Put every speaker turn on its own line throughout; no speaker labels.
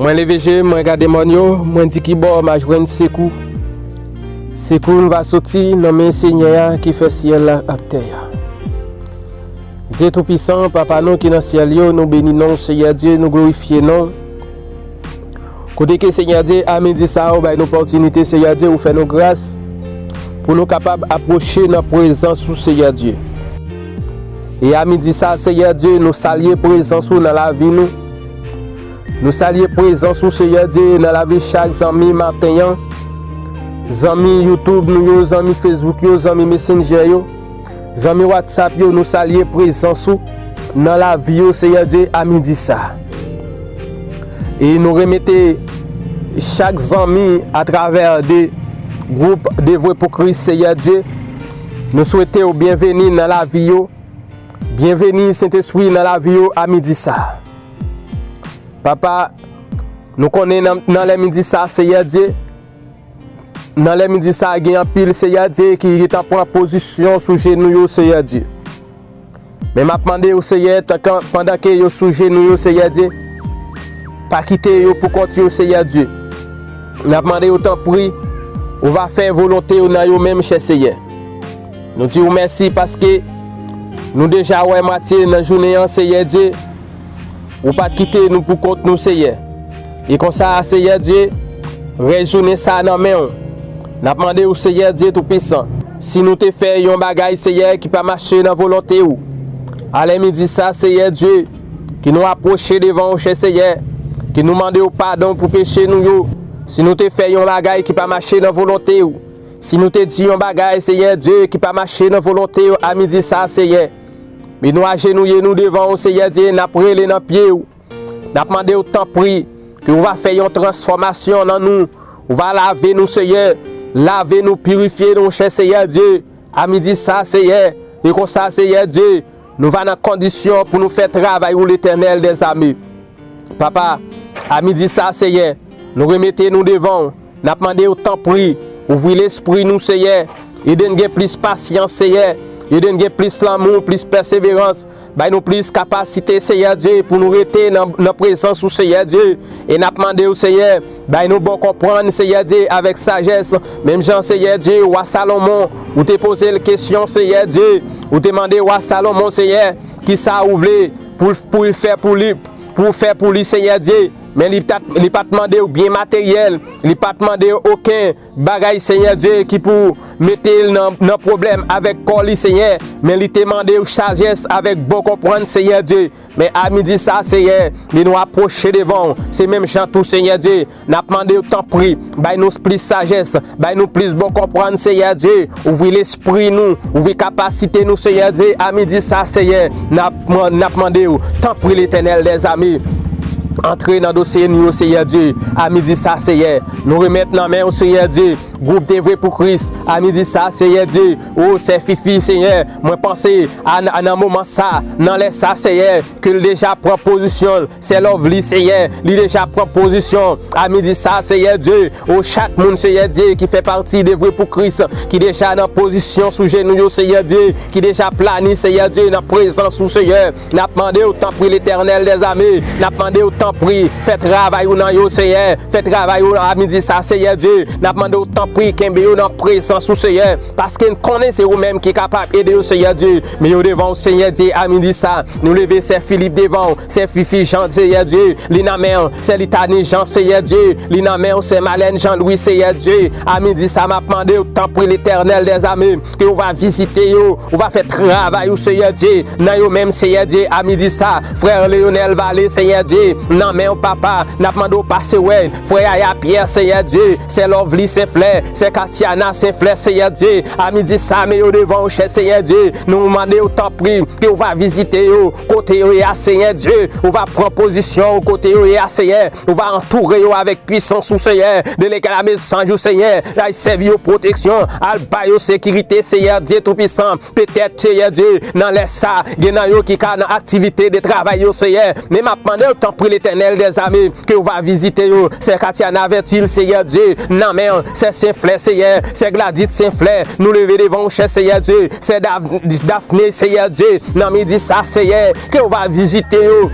Moi levé, moi regarder mon yo, moi dit qui bon, m'a joindre Sekou. Sekou va sortir nommé Seigneur qui fait ciel la terre. Dieu tout puissant, papa nous qui dans ciel yo, nous bénissons Seigneur Dieu, nous glorifions non. Côté que Seigneur Dieu a midi ça, on a une opportunité Seigneur Dieu ou fait nos grâces pour nous capables d'approcher notre présence sous Seigneur Dieu. Et à midi ça, Seigneur Dieu, nous saluer présence dans la vie nous. Nous saluer présence sous Seigneur Dieu dans la vie chaque ami matin. Amis YouTube, nous amis Facebook, amis Messenger, amis WhatsApp, nous saluer présence dans la vie Seigneur Dieu à midi ça. Et nous remettons chaque ami à travers des groupes dévoués pour Christ Seigneur Dieu. Nous souhaitons bienvenue dans la vie. Bienvenue Saint-Esprit dans la vie à midi ça. Papa, nous connaissons dans les midi ça Seigneur Dieu. Dans les midi ça, il y a un pile Seigneur Dieu qui est en position sous genou Seigneur Dieu. Mais m'a demandé au Seigneur pendant que yo sous genou Seigneur Dieu, pas quitter yo pour continuer Seigneur Dieu. M'a demandé autant prix, on va faire volonté dans yo même cher Seigneur. Nous disons merci parce que nous déjà ouais matin dans journée Seigneur Dieu, ou pas quitter nous pour compte nous Seigneur. Et comme ça Seigneur Dieu, réjournée ça dans main. N'a demandé au Seigneur Dieu tout puissant. Si nous te fait un bagage Seigneur qui pas marcher dans volonté ou. Allez midi ça Seigneur Dieu qui nous approcher devant au Seigneur, qui nous demande au pardon pour péché nous yo. Si nous te fait un bagage qui pas marcher dans volonté ou. Si nous te dit un bagage Seigneur Dieu qui pas marcher dans volonté ou à midi ça Seigneur. Mais nous agenouiller nous devant au Seigneur Dieu, n'a prélé dans pied ou. N'a demandé au temps pris que on va faire une transformation dans nous. On va laver nous Seigneur. Laver nous, purifier nous, cher Seigneur Dieu. À midi ça, Seigneur. Et comme ça, Seigneur Dieu, nous allons dans condition pour nous faire travailler pour l'Éternel des amis. Papa, à midi ça, Seigneur, nous remettons nous devant. Nous demandons autant pris. Ouvrez l'esprit nous, Seigneur. Et donnez plus patience, Seigneur. Et donnez plus l'amour, plus persévérance. Bah nous plus capacité Seigneur Dieu pour nous rester dans la présence du Seigneur Dieu et n'a demandé au Seigneur bah nous bon comprendre Seigneur Dieu avec sagesse même Jean Seigneur Dieu ou à Salomon ou te poser la question Seigneur Dieu ou te demander à Salomon Seigneur qui ça ouvre pour faire pour lui Seigneur Dieu. Mais il n'a pas demandé bien matériel, il n'a pas demandé aucun bagage Seigneur Dieu qui pour mettre dans problème avec corps Seigneur, mais il t'a demandé sagesse avec bon comprendre Seigneur Dieu. Mais à midi ça Seigneur, il nous approcher devant, c'est même chant tout Seigneur Dieu, n'a demandé autant prix, bah nous plus sagesse, bah nous plus bon comprendre Seigneur Dieu, ouvrir l'esprit nous, ouvrir capacité nous Seigneur Dieu, à midi ça Seigneur, n'a demandé tant prix l'Éternel des amis. Entrer dans le dossier nous, Seigneur Dieu, à midi ça, Seigneur. Nous remettre dans la main au Seigneur Dieu. Groupe des vrais pour Christ, à midi ça, Seigneur Dieu. Oh, c'est Fifi, Seigneur. Moi, pensez à un moment ça, dans les ça, Seigneur, que déjà prend position. C'est l'ovli, Seigneur. Il déjà prend position. À midi ça, Seigneur Dieu. Oh, chaque monde, Seigneur Dieu, qui fait partie des vrais pour Christ, qui déjà dans position sous genou, Seigneur Dieu, qui déjà planifié, Seigneur Dieu, dans présence sous Seigneur. N'a demandé autant pour l'Éternel des amis. N'a demandé autant prix, fait travail dans yo Seigneur, fait travail à midi ça Seigneur Dieu, n'a demandé autant prix qu'embe yo dans présence sous Seigneur parce que nous connaissons vous même qui est capable d'aider au Seigneur Dieu, mais yo devant Seigneur Dieu à midi ça, nous lever c'est Philippe devant, c'est Fifi Jean Seigneur Dieu, Lina Mère, c'est Litanie Jean Seigneur Dieu, Lina Mère c'est Malène Jean-Louis Seigneur Dieu, à midi ça m'a demandé autant prix l'Éternel des amis que on va visiter yo, on va faire travail au Seigneur Dieu, dans yo même Seigneur Dieu à midi ça, frère Léonel Vallée Seigneur Dieu, non mais papa, n'a demandé au passé ouais, frère Aya Pierre Seigneur Dieu, c'est Lovely Saint-Flair, c'est Katiana Saint-Flair Seigneur Dieu, à midi ça mais au devant chez Seigneur Dieu, nous demandons autant prix que on va visiter yo, côté yo et à Seigneur Dieu, on va prendre position côté yo et à Seigneur, on va entourer yo avec puissance sous Seigneur, déléguer la maison sans jour Seigneur, là servir protection, al bail sécurité Seigneur Dieu tout puissant, peut-être Seigneur Dieu, dans les ça, gen yo qui ka dans activité de travail yo Seigneur, mais m'a demandé autant prix l'Éternel des amis que on va visiter yo, c'est Katiana Vertil Seigneur Dieu, non mais c'est Saint-Flair Seigneur, c'est Gladys Saint-Flair, nous lever devant chez Seigneur Dieu, c'est Daphné Seigneur Dieu, non mais dit ça Seigneur, que on va visiter yo.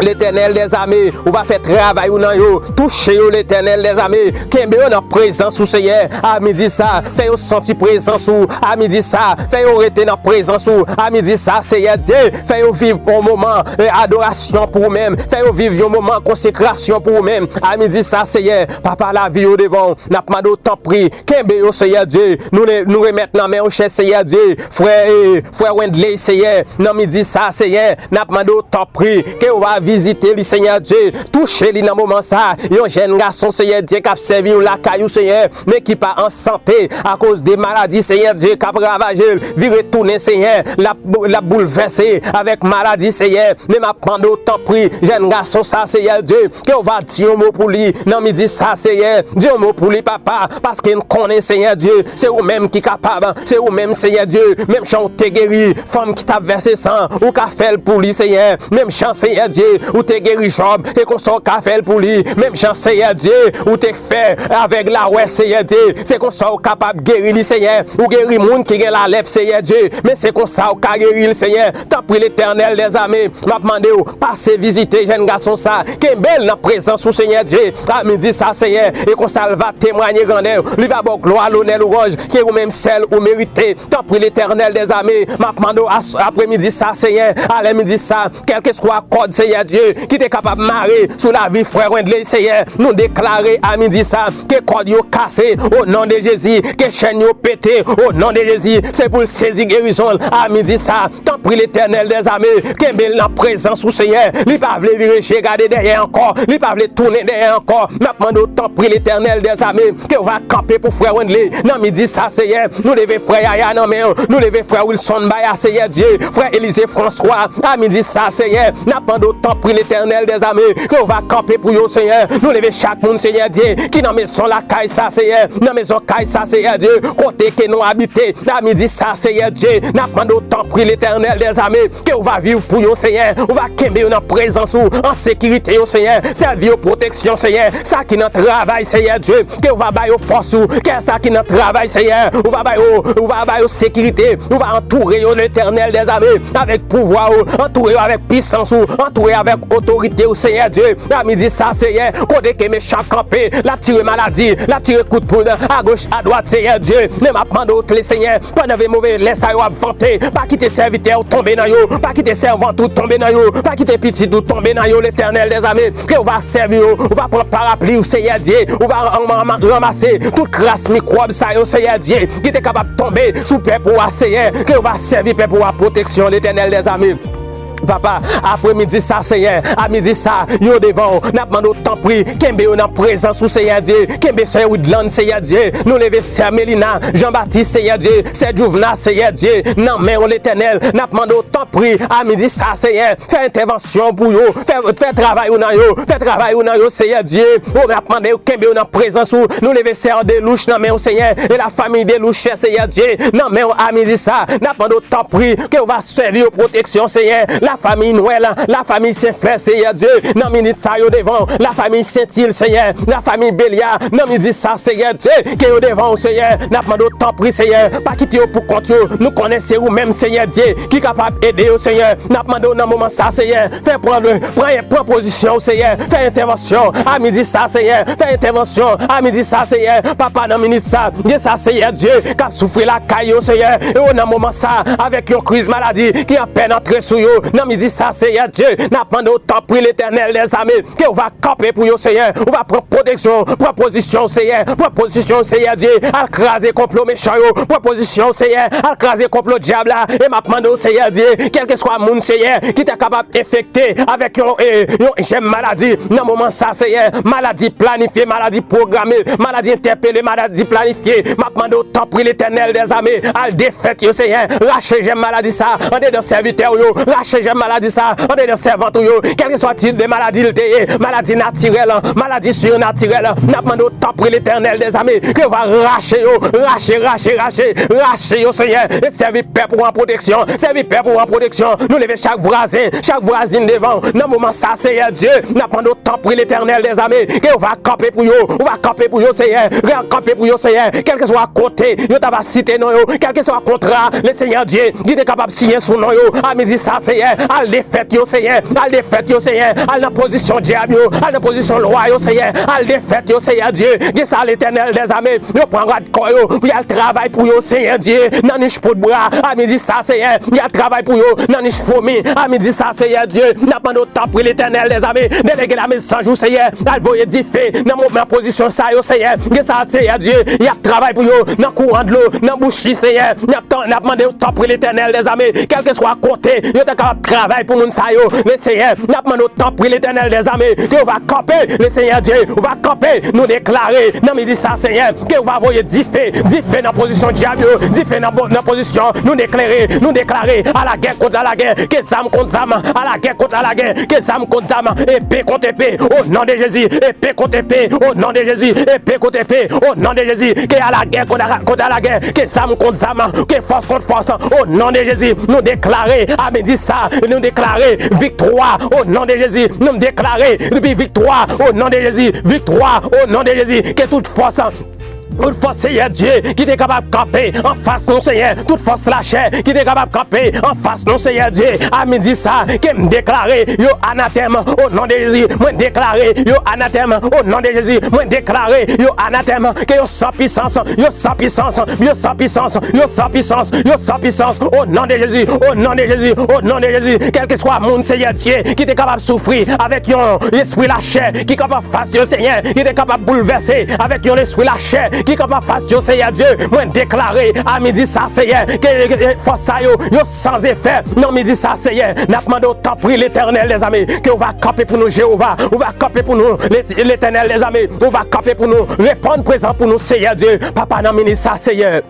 L'Éternel des armées, on va faire travail ou non yo, toucher l'Éternel des armées, kembe yo dans présence ou Seigneur, à midi ça, fait yo sentir présence ou, à midi ça, fait yo rester dans présence ou, à midi ça, Seigneur Dieu, fait yo vivre un moment adoration pour vous-même, fait yo vivre un moment consécration pour vous-même, à midi ça, Seigneur, papa la vie au devant, n'a pas d'autant prix, kembe yo Seigneur Dieu, nous remettre dans main au cher Seigneur Dieu, frère Wendley Seigneur, dans midi ça, Seigneur, n'a pas d'autant prix, que on va visiter le Seigneur Dieu, toucher lui dans moment ça, un jeune garçon Seigneur Dieu qui a servi la caillou Seigneur, mais qui pas en santé à cause des maladies Seigneur Dieu qui a ravagé, vire retourner Seigneur, la bouleverser avec maladie Seigneur, mais m'a prendre autant prix, jeune garçon ça Seigneur Dieu, que on va dire un mot pour lui, non midi ça Seigneur, dire un mot pour lui papa, parce qu'il connaît Seigneur Dieu, c'est vous même qui est capable, c'est vous même Seigneur Dieu, même chant t'es guéri, femme qui t'a versé sang, ou qu'a fait pour lui Seigneur, même chant Seigneur Dieu, ou t'es guéri Job, et qu'on sort qu'a fait pour lui, même chant Seigneur Dieu, ou t'es fait avec la ouais Seigneur Dieu, c'est qu'on sort capable de guérir le Seigneur, ou guérir monde qui a la lèpre Seigneur Dieu, mais c'est qu'on sort qu'a guérir le Seigneur, t'as pris l'Éternel des armées, m'a demandé ou passer visiter jeune garçon ça, qui est belle la présence au Seigneur Dieu, à midi ça Seigneur, et qu'on ça va témoigner grandeur, lui va bon gloire l'honneur rouge, qui est ou même celle ou mérité, t'as pris l'Éternel des armées, m'a demandé après-midi ça Seigneur, à midi ça, quel que soit code Seigneur Dieu, qui est capable de marrer sous la vie frère Wendley Seigneur, nous déclarer à midi ça, que code yo cassé au nom de Jésus, que chaîne yo pété au nom de Jésus, c'est pour saisir guérison à midi ça, t'as pris l'Éternel des armées, qui est la présence au Seigneur, lui pas veut virer regarder derrière encore, lui pas veut tourner derrière encore, maintenant t'as pris l'Éternel des armées, que va camper pour frère Wendley, non midi ça Seigneur, nous lever frère Yaya non mais nous lever frère Wilson Baya Seigneur Dieu, frère Élisée François, à midi ça Seigneur, n'a pas d'autant pris l'Éternel des armées, qu'on va camper pour yo Seigneur, nous lever chaque monde Seigneur Dieu, qui dans maison la caille ça Seigneur, dans maison caille ça Seigneur Dieu, côté que nous habiter, à midi ça Seigneur Dieu, n'a pas d'autant pris l'Éternel des armées, qu'on va vivre pour yo Seigneur, on va kembe dans présence ou en sécurité yo Seigneur, servir aux protection Seigneur, ça qui dans travail Seigneur Dieu, qu'on va bailler aux forces ou, qu'est ça qui dans travail Seigneur, on va bailler aux sécurité, on va entourer l'Éternel des armées, avec pouvoir, entourer avec puissance, entourer avec autorité au Seigneur Dieu, à midi ça Seigneur, côté que méchant campé, la tire maladie, la tire coup de poudre, à gauche, à droite Seigneur Dieu, ne m'a prendre d'autres les Seigneur, pas de mauvais laisse à vanter, pas quitter serviteur tomber dans yo, pas quitter servant tout tomber dans yo, pas quitter petit tout tomber dans yo, l'Éternel des armées, que on va servir, on va prendre parapluie au Seigneur Dieu, on va ramasser toute grâce microbe ça au Seigneur Dieu, qui est capable de tomber sous paix pour Seigneur, que on va servir paix pour la protection, l'Éternel des armées. Papa, après-midi ça, Seigneur, à midi ça, yo devant, n'a pas autant pris, kembe yo dans présence au Seigneur Dieu, kembe Seigneur Woodland, Seigneur Dieu, nous lever Seigneur Mélina, Jean-Baptiste, Seigneur Dieu, Seigneur Jouvena, Seigneur Dieu, non mais on l'Éternel, n'a pas autant pris, à midi ça, Seigneur, fais intervention pour yo, fais travail ou nan yo, fais travail ou nan yo, Seigneur Dieu, on n'a pas kembe yo dans présence ou, nous lever Seigneur des louches, non mais au Seigneur, et la famille des louches, Seigneur Dieu, non mais à midi ça, n'a pas autant pris, que on va servir aux protections, Seigneur, la famille Noël, la famille Saint-Frère, Seigneur Dieu, non minute ça yo devant, la famille Saint-Île, Seigneur, la famille Bélia, non minute ça, Seigneur Dieu, que yo devant, Seigneur, n'a pas d'autant pris, Seigneur, pas quitter yo pour compte yo, nous connaissons ou même, Seigneur Dieu, qui est capable d'aider au Seigneur, n'a pas dans moment ça, Seigneur, prends position, Seigneur, fais intervention, à midi ça, Seigneur, fais intervention, à midi ça, Seigneur, papa dans minute ça, Dieu ça, Seigneur Dieu, qui a souffert la caille, Seigneur, et on a moment ça, avec une crise maladie, qui a peine entré sous yo, non minute ça, Seigneur Dieu, n'a pas autant pris l'Éternel des armées, qu'on va camper pour yo, Seigneur, on va prendre protection, proposition, Seigneur, proposition, Seigneur Dieu, à craser complot méchant yo, proposition, Seigneur, à craser complot diable là, et m'a demandé au Seigneur Dieu, quel que soit mon Seigneur, qui est capable d'effecter avec une maladie, dans moment ça, Seigneur, maladie planifiée, maladie programmée, maladie interpellée, maladie planifiée, m'a demandé autant pris l'Éternel des armées, à le défaite yo, Seigneur, lâchez j'aime maladie ça, on est dans serviteur yo, lâchez j'aime maladie ça, on est dans servant yo, quel que soit type de maladie, maladie naturelle, maladie surnaturelle, n'a demandé autant pris l'Éternel des armées, que va racher yo, racher yo, Seigneur, et servir paix pour en protection, servir paix pour en protection, nous lever chaque voisine devant, dans moment ça, Seigneur Dieu, n'a demandé autant pris l'Éternel des armées, que va camper pour yo, Seigneur, camper pour yo, Seigneur, quel que soit côté, yo t'a va citer non yo, quel que soit contrat, le Seigneur Dieu, qui est capable de signer son nom yo, à midi ça, Seigneur, Seigneur, al défaite yo Seigneur, al défaite yo Seigneur, al dans position diable yo, al dans position loi yo Seigneur, al défaite yo Seigneur Dieu, que ça l'Éternel des armées, yo prend rad corps yo, puis al travail pour yo Seigneur Dieu, nan niche pour bras, à midi ça Seigneur, il y a travail pour yo, nan niche fourmi, à midi ça Seigneur Dieu, n'a pas de temps pour l'Éternel des armées, déléguer la mise 100 jours Seigneur, al voyer dit fait, dans mon position ça yo Seigneur, que ça Seigneur Dieu, il y a travail pour yo, dans courant de l'eau, dans bouche Seigneur, n'a demandé au temps pour l'Éternel des armées, quel que soit côté, yo t'es capable de travailler pour nous ça yo, le Seigneur, n'a demandé au temps pour l'Éternel des armées, que va camper le Seigneur Dieu, on va camper, nous déclarer, dans midi ça Seigneur, que va voyer dit fait dans position diable, dit fait dans position, nous déclarer à la guerre contre la guerre, que ça contre zam, à la guerre contre la guerre, que ça contre zam, épée contre épée, au nom de Jésus, épée contre épée, au nom de Jésus, épée contre épée, au nom de Jésus, que à la guerre contre la guerre, que ça contre zam, que force contre force, au nom de Jésus, nous déclarer, à midi ça, nous déclarer victoire, au nom de Jésus, nous déclarer victoire, au nom de Jésus, victoire, au nom de Jésus, que toute force Seigneur Dieu qui est capable de camper en face non Seigneur, toute force la chair qui est capable de camper en face non Seigneur Dieu, à midi ça, qui me déclarer yo anathème au nom de Jésus, moi déclarer yo anathème au nom de Jésus, moi déclarer yo anathème que yo sans puissance, yo sans puissance, yo sans puissance, yo sans puissance, yo sans puissance au nom de Jésus, au nom de Jésus, au nom de Jésus, quel que soit mon Seigneur Dieu qui est capable de souffrir avec yon esprit la chair, qui est capable de faire yo Seigneur, qui est capable de bouleverser avec yon esprit la chair, qui est capable de faire Seigneur Dieu, moi déclarer à midi ça Seigneur, que force ça yo sans effet, non midi ça Seigneur, n'a demandé au temps pour l'Éternel des armées, que on va camper pour nous Jéhovah, on va camper pour nous l'Éternel des armées, on va camper pour nous, répondre présent pour nous Seigneur Dieu, papa non midi ça Seigneur.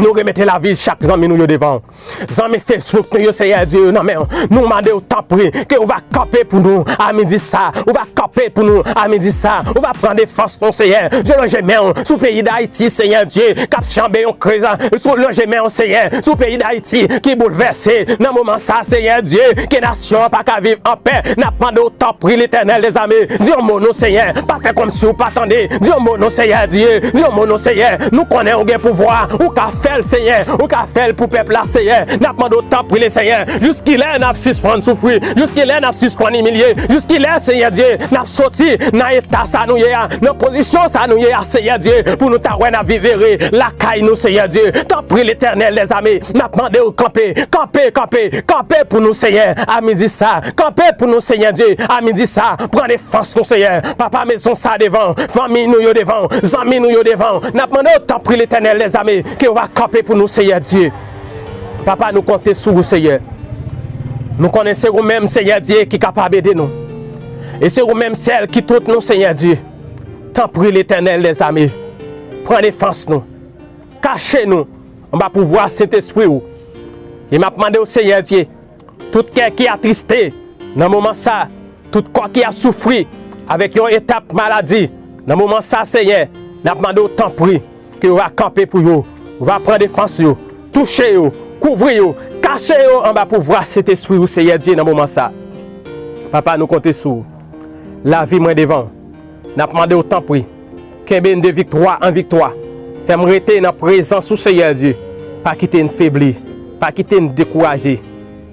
Nous remettons la vie chaque zami nous devant. Zami Facebook nous Seigneur Dieu, non mais nous demandons au temps pour que on va camper pour nous à midi ça, on va camper pour nous à midi ça, on va prendre des forces pour Seigneur. Je logement sous pays d'Haïti Seigneur Dieu, cap chambé on crée sous logement Seigneur, sous pays d'Haïti qui bouleversé dans moment ça Seigneur Dieu, que nation pas qu'à vivre en paix, n'a prendre au temps pour l'Éternel des armées. Dis au mot Seigneur, pas faire comme si vous pas attendez. Dis au mot Seigneur Dieu, dis au mot Seigneur, nous connaissons au pouvoir ou qu'a fait le Seigneur, ou qu'a fait pour peuple là Seigneur, n'a demandé au temps pour les Seigneur, jusqu'il est n'a suspendre souffrir, jusqu'il est n'a suspendre humilier, jusqu'il est Seigneur Dieu, n'a sorti dans état ça nous y a, dans position ça nous y a Seigneur Dieu, pour nous t'avoir à vivre la caille nous Seigneur Dieu, tant prie l'Éternel les armées, n'a demandé au camper pour nous Seigneur, à midi ça, camper pour nous Seigneur Dieu, à midi ça, prends des forces nous Seigneur, papa maison ça devant, famille nous yo devant, amis nous yo devant, n'a demandé au temps prie l'Éternel les armées, que on va camper pour nous Seigneur Dieu. Papa nous comptons sur vous Seigneur. Nous connaissons vous-même Seigneur Dieu qui est capable d'aider nous. Et c'est vous-même celle qui toute nous Seigneur Dieu. Tant prie l'Éternel des armées. Prends défense nous. Cachez-nous. On va pouvoir cet esprit. Et m'a demandé au Seigneur Dieu. Tout cœur qui a attristé dans le moment ça, tout corps qui a souffert avec une étape maladie, dans le moment ça Seigneur, n'a demandé au temps prie que vous va camper pour vous. On va prendre défense, toucher, couvrir, cacher, on va pouvoir cet esprit au Seigneur Dieu dans le moment ça. Papa, nous comptons sur la vie moins devant. Nous avons demandé au temps pris. Qu'un de victoire en victoire. Fais-moi rester dans la présence au Seigneur Dieu. Pas quitter une faiblir, pas quitter une décourager.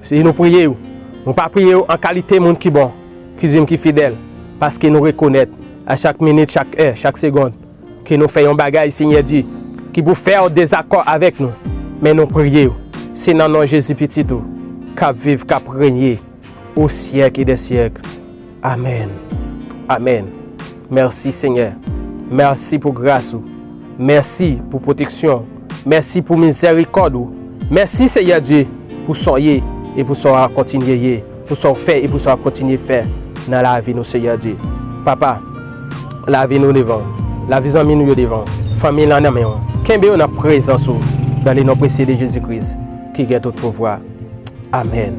Si nous prions, nous ne pas prier en qualité de monde qui bon, qui dit qui est fidèle. Parce que nous reconnaissons à chaque minute, chaque heure, chaque seconde, que nous faisons un bagage, Seigneur Dieu. Qui vous faire des accords avec nous, mais nous prions. C'est dans le nom de Jésus petit tout, qu'à vivre, qu'à régner au siècle et des siècles. Amen. Amen. Merci Seigneur. Merci pour grâce. Merci pour protection. Merci pour miséricorde. Merci Seigneur Dieu pour soyez et pour ça continuer, pour ça faire et pour ça continuer faire dans la vie nous Seigneur Dieu. Papa, la vie nous devant, la vie en nous devant, famille en amène. Qu'un béo na présence dans les noms précieux de Jésus-Christ qui gagne tout pouvoir. Amen.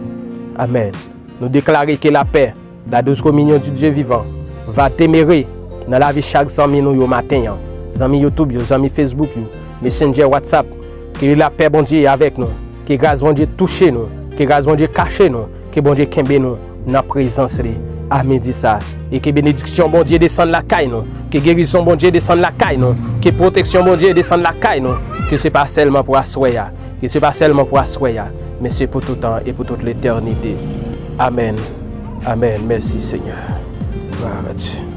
Amen. Nous déclarons que la paix, la douce communion du Dieu vivant, va demeurer dans la vie chaque ami nous matin. Les amis YouTube, les amis Facebook, Messenger, WhatsApp. Que la paix bon Dieu est avec nous. Que grâce bon Dieu touche nous. Que grâce bon Dieu cache nous. Que bon Dieu kembe nous dans la présence. Amen dit ça. Et que bénédiction bon Dieu descende la caille nous. Que guérison bon Dieu descende la caille nous. Que protection bon Dieu descende la caille nous. Que ce n'est pas seulement pour assoyer. Que ce n'est pas seulement pour assoyer. mais c'est pour tout temps et pour toute l'éternité. Amen. Amen. Merci Seigneur. Gloire à Dieu.